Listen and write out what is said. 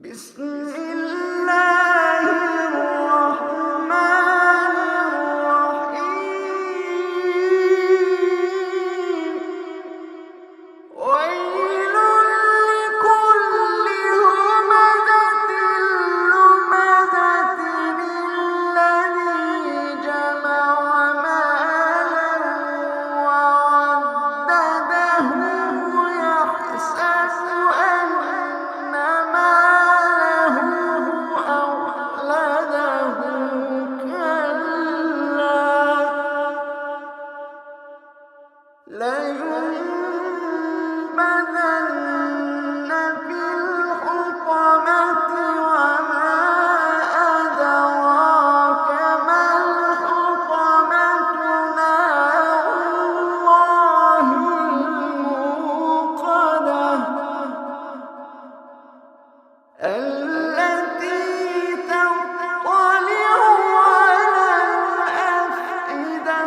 بسم الله الرحمن الرحيم ويل لكل همزة لمزة الذي جمع مالا وعدده يحسب أن ماله أخلده كلا لينبذن في الحطمة وما أدراك ما الحطمة نار الله الموقدة التي تطلع على الأفئدة